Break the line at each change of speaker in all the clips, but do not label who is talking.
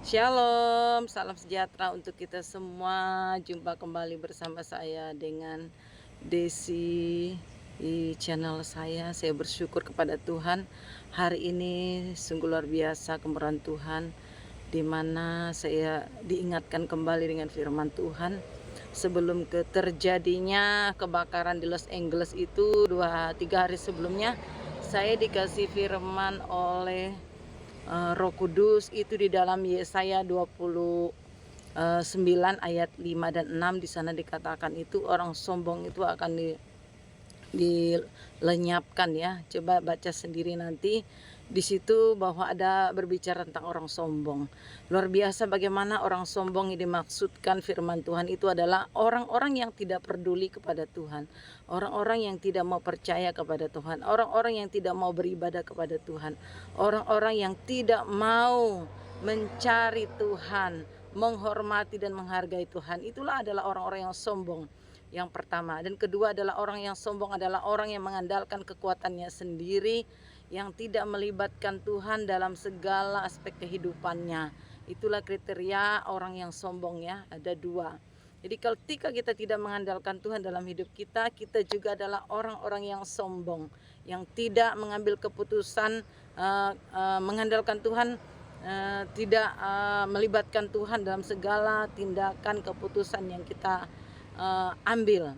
Shalom, salam sejahtera untuk kita semua. Jumpa kembali bersama saya dengan Desi di channel saya. Saya bersyukur kepada Tuhan. Hari ini sungguh luar biasa kemurahan Tuhan, di mana saya diingatkan kembali dengan firman Tuhan. Sebelum terjadinya kebakaran di Los Angeles itu 2-3 hari sebelumnya, saya dikasih firman oleh Roh Kudus itu di dalam Yesaya 29 ayat 5 dan 6. Di sana dikatakan itu orang sombong itu akan dilenyapkan ya. Coba baca sendiri nanti di situ bahwa ada berbicara tentang orang sombong. Luar biasa bagaimana orang sombong yang dimaksudkan firman Tuhan itu adalah orang-orang yang tidak peduli kepada Tuhan, orang-orang yang tidak mau percaya kepada Tuhan, orang-orang yang tidak mau beribadah kepada Tuhan, orang-orang yang tidak mau mencari Tuhan, menghormati dan menghargai Tuhan. Itulah adalah orang-orang yang sombong. Yang pertama, dan kedua adalah orang yang sombong adalah orang yang mengandalkan kekuatannya sendiri, yang tidak melibatkan Tuhan dalam segala aspek kehidupannya. Itulah kriteria orang yang sombong ya, ada dua. Jadi ketika kita tidak mengandalkan Tuhan dalam hidup kita, kita juga adalah orang-orang yang sombong, yang tidak mengambil keputusan mengandalkan Tuhan, tidak melibatkan Tuhan dalam segala tindakan keputusan yang kita ambil.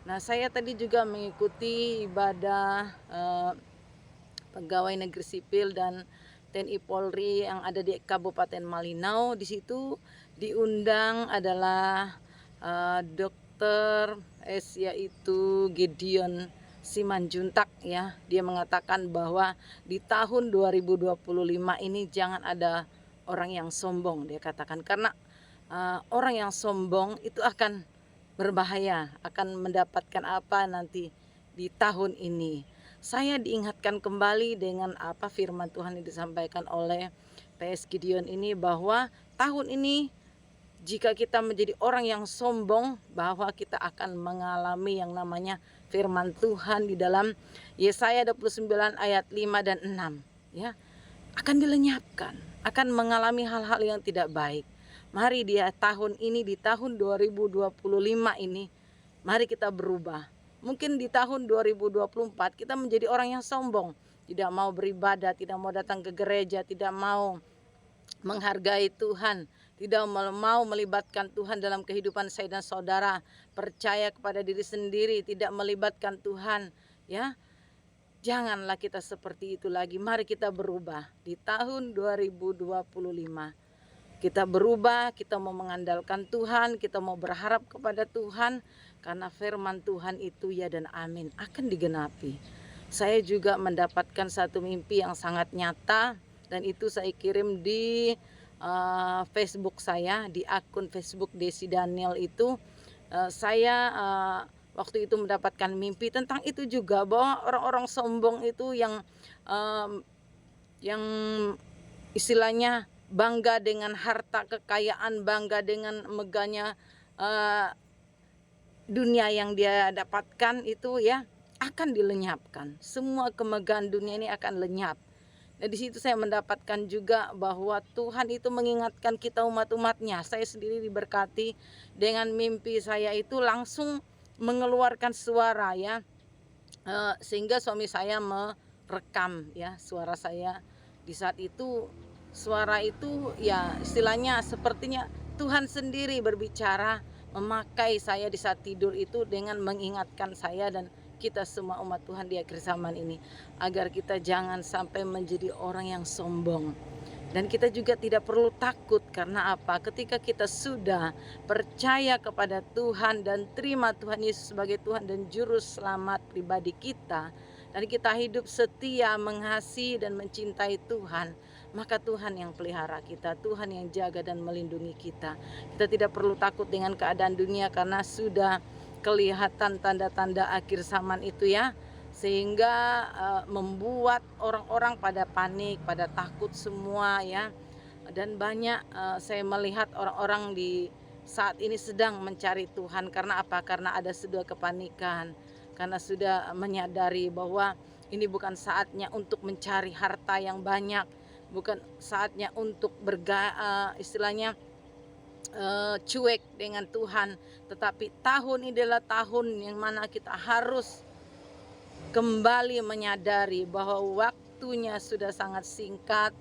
Nah, saya tadi juga mengikuti ibadah pegawai negeri sipil dan TNI Polri yang ada di Kabupaten Malinau. Di situ diundang adalah Dokter S, yaitu Gideon Simanjuntak ya. Dia mengatakan bahwa di tahun 2025 ini jangan ada orang yang sombong, dia katakan, karena orang yang sombong itu akan berbahaya, akan mendapatkan apa nanti di tahun ini. Saya diingatkan kembali dengan apa firman Tuhan yang disampaikan oleh PS Gideon ini, bahwa tahun ini jika kita menjadi orang yang sombong, bahwa kita akan mengalami yang namanya firman Tuhan di dalam Yesaya 29 ayat 5 dan 6 ya, akan dilenyapkan, akan mengalami hal-hal yang tidak baik. Mari di tahun ini, di tahun 2025 ini, mari kita berubah. Mungkin di tahun 2024 kita menjadi orang yang sombong, tidak mau beribadah, tidak mau datang ke gereja, tidak mau menghargai Tuhan, tidak mau melibatkan Tuhan dalam kehidupan saya dan saudara, percaya kepada diri sendiri, tidak melibatkan Tuhan ya. Janganlah kita seperti itu lagi. Mari kita berubah di tahun 2025. Kita berubah, kita mau mengandalkan Tuhan, kita mau berharap kepada Tuhan, karena firman Tuhan itu ya dan amin akan digenapi. Saya juga mendapatkan satu mimpi yang sangat nyata, dan itu saya kirim di Facebook saya, di akun Facebook Desi Daniel itu. Saya waktu itu mendapatkan mimpi tentang itu juga, bahwa orang-orang sombong itu yang istilahnya bangga dengan harta kekayaan, bangga dengan megahnya dunia yang dia dapatkan itu ya, akan dilenyapkan. Semua kemegahan dunia ini akan lenyap. Nah, di situ saya mendapatkan juga bahwa Tuhan itu mengingatkan kita umat-umatnya. Saya sendiri diberkati dengan mimpi saya itu langsung mengeluarkan suara ya, sehingga suami saya merekam ya suara saya di saat itu. Suara itu ya istilahnya sepertinya Tuhan sendiri berbicara, memakai saya di saat tidur itu dengan mengingatkan saya dan kita semua umat Tuhan di akhir zaman ini, agar kita jangan sampai menjadi orang yang sombong. Dan kita juga tidak perlu takut, karena apa? Ketika kita sudah percaya kepada Tuhan dan terima Tuhan Yesus sebagai Tuhan dan Juru Selamat pribadi kita, dan kita hidup setia, mengasihi dan mencintai Tuhan, maka Tuhan yang pelihara kita, Tuhan yang jaga dan melindungi kita. Kita tidak perlu takut dengan keadaan dunia, karena sudah kelihatan tanda-tanda akhir zaman itu ya, sehingga membuat orang-orang pada panik, pada takut semua ya. Dan banyak saya melihat orang-orang di saat ini sedang mencari Tuhan. Karena apa? Karena ada sebuah kepanikan, karena sudah menyadari bahwa ini bukan saatnya untuk mencari harta yang banyak, bukan saatnya untuk istilahnya cuek dengan Tuhan, tetapi tahun ini adalah tahun yang mana kita harus kembali menyadari bahwa waktunya sudah sangat singkat,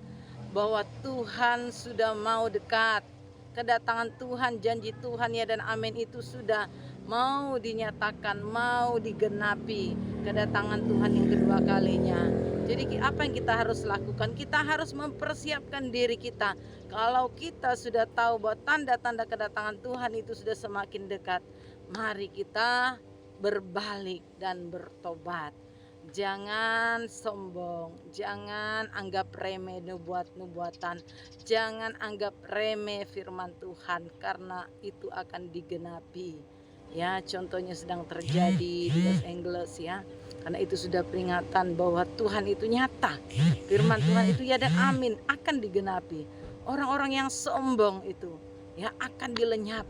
bahwa Tuhan sudah mau dekat. Kedatangan Tuhan, janji Tuhan ya dan amin itu sudah mau dinyatakan, mau digenapi. Kedatangan Tuhan yang kedua kalinya. Jadi apa yang kita harus lakukan? Kita harus mempersiapkan diri kita. Kalau kita sudah tahu bahwa tanda-tanda kedatangan Tuhan itu sudah semakin dekat, mari kita berbalik dan bertobat. Jangan sombong, jangan anggap remeh nubuatan, jangan anggap remeh firman Tuhan, karena itu akan digenapi. Ya, contohnya sedang terjadi di Los Angeles ya. Karena itu sudah peringatan bahwa Tuhan itu nyata. Firman Tuhan itu ya dan amin akan digenapi. Orang-orang yang sombong itu ya akan dilenyap,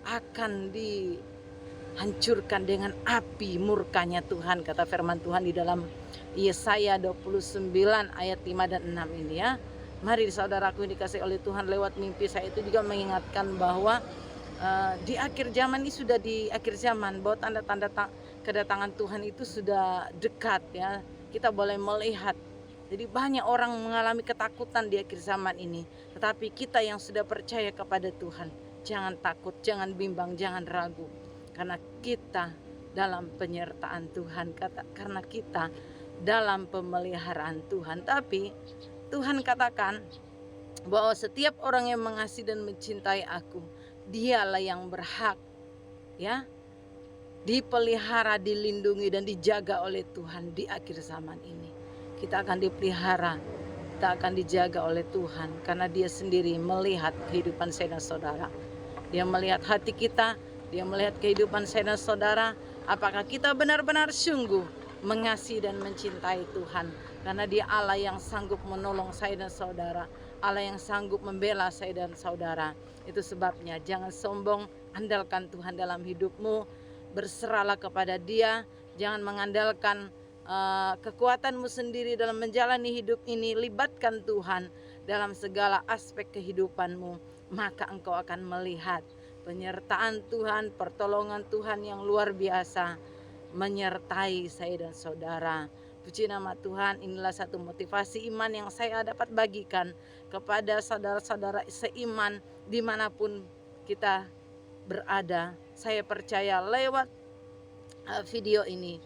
akan dihancurkan dengan api murkanya Tuhan, kata firman Tuhan di dalam Yesaya 29 ayat 5 dan 6 ini ya. Mari saudaraku yang dikasih oleh Tuhan, lewat mimpi saya itu juga mengingatkan bahwa di akhir zaman ini sudah di akhir zaman, bahwa tanda-tanda kedatangan Tuhan itu sudah dekat ya. Kita boleh melihat. Jadi banyak orang mengalami ketakutan di akhir zaman ini, tetapi kita yang sudah percaya kepada Tuhan, jangan takut, jangan bimbang, jangan ragu, karena kita dalam penyertaan Tuhan, karena kita dalam pemeliharaan Tuhan. Tapi Tuhan katakan bahwa setiap orang yang mengasihi dan mencintai aku, dialah yang berhak ya dipelihara, dilindungi dan dijaga oleh Tuhan di akhir zaman ini. Kita akan dipelihara, kita akan dijaga oleh Tuhan, karena Dia sendiri melihat kehidupan saya dan saudara. Dia melihat hati kita, Dia melihat kehidupan saya dan saudara. Apakah kita benar-benar sungguh mengasihi dan mencintai Tuhan, karena Dia Allah yang sanggup menolong saya dan saudara, Allah yang sanggup membela saya dan saudara. Itu sebabnya jangan sombong, andalkan Tuhan dalam hidupmu, berserahlah kepada Dia, jangan mengandalkan kekuatanmu sendiri dalam menjalani hidup ini. Libatkan Tuhan dalam segala aspek kehidupanmu, maka engkau akan melihat penyertaan Tuhan, pertolongan Tuhan yang luar biasa menyertai saya dan saudara. Puji nama Tuhan. Inilah satu motivasi iman yang saya dapat bagikan kepada saudara-saudara seiman dimanapun kita berada. Saya percaya lewat video ini,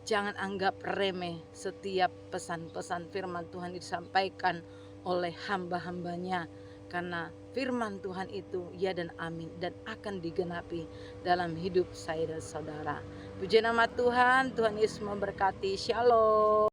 jangan anggap remeh setiap pesan-pesan firman Tuhan disampaikan oleh hamba-hambanya, karena firman Tuhan itu ya dan amin dan akan digenapi dalam hidup saya dan saudara. Puji nama Tuhan. Tuhan Yesus memberkati. Shalom.